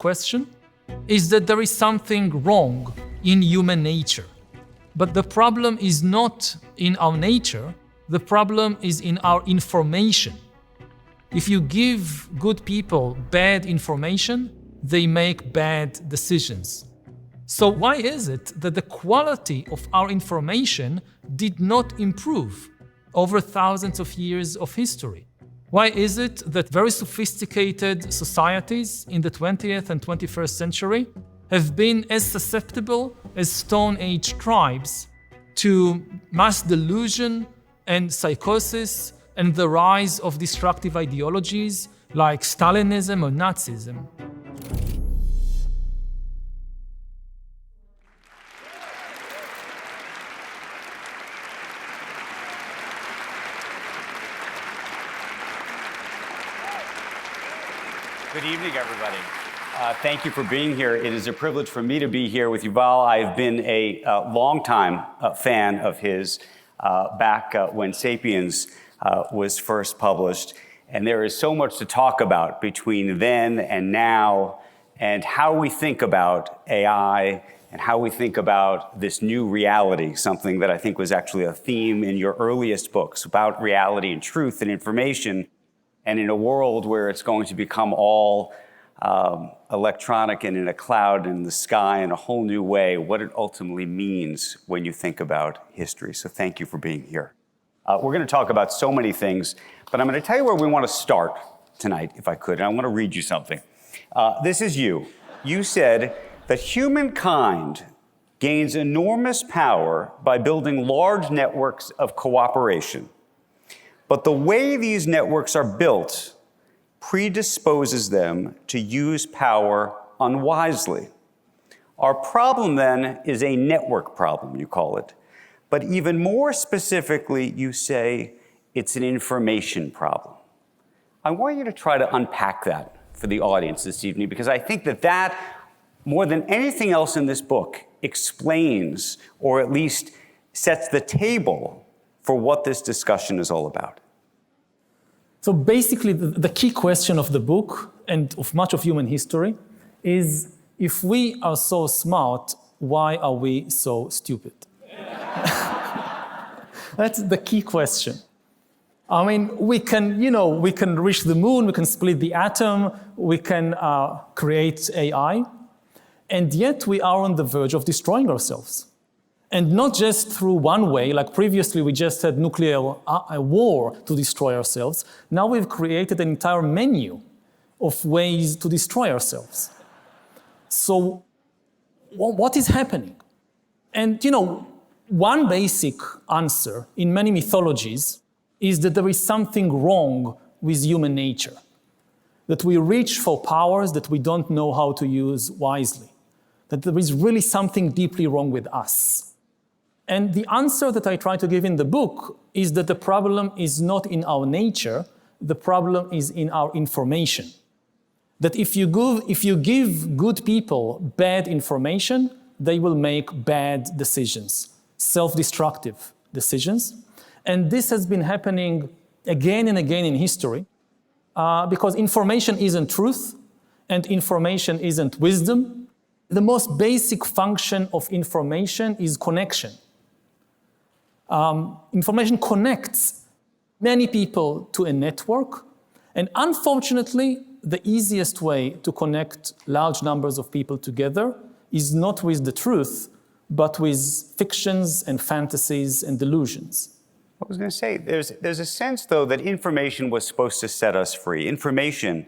question is that there is something wrong in human nature. But the problem is not in our nature, the problem is in our information. If you give good people bad information, they make bad decisions. So why is it that the quality of our information did not improve over thousands of years of history? Why is it that very sophisticated societies in the 20th and 21st century have been as susceptible as Stone Age tribes to mass delusion and psychosis and the rise of destructive ideologies like Stalinism or Nazism? Good evening, everybody. Thank you for being here. It is a privilege for me to be here with Yuval. I've been a longtime fan of his back when Sapiens was first published. And there is so much to talk about between then and now, and how we think about AI and how we think about this new reality, something that I think was actually a theme in your earliest books about reality and truth and information. And in a world where it's going to become all electronic and in a cloud in the sky in a whole new way, what it ultimately means when you think about history. So thank you for being here. We're going to talk about so many things, but I'm going to tell you where we want to start tonight, if I could. And I want to read you something. This is you. You said that humankind gains enormous power by building large networks of cooperation. But the way these networks are built predisposes them to use power unwisely. Our problem then is a network problem, you call it. But even more specifically, you say it's an information problem. I want you to try to unpack that for the audience this evening, because I think that more than anything else in this book, explains, or at least sets the table for what this discussion is all about. So basically, the key question of the book and of much of human history is, if we are so smart, why are we so stupid? That's the key question. I mean, we can reach the moon, we can split the atom, we can create AI, and yet we are on the verge of destroying ourselves. And not just through one way, like previously we just had nuclear war to destroy ourselves. Now we've created an entire menu of ways to destroy ourselves. So what is happening? And one basic answer in many mythologies is that there is something wrong with human nature, that we reach for powers that we don't know how to use wisely, that there is really something deeply wrong with us. And the answer that I try to give in the book is that the problem is not in our nature, the problem is in our information. That if you give good people bad information, they will make bad decisions, self-destructive decisions. And this has been happening again and again in history, because information isn't truth, and information isn't wisdom. The most basic function of information is connection. Information connects many people to a network, and unfortunately, the easiest way to connect large numbers of people together is not with the truth, but with fictions and fantasies and delusions. I was going to say, there's a sense, though, that information was supposed to set us free. Information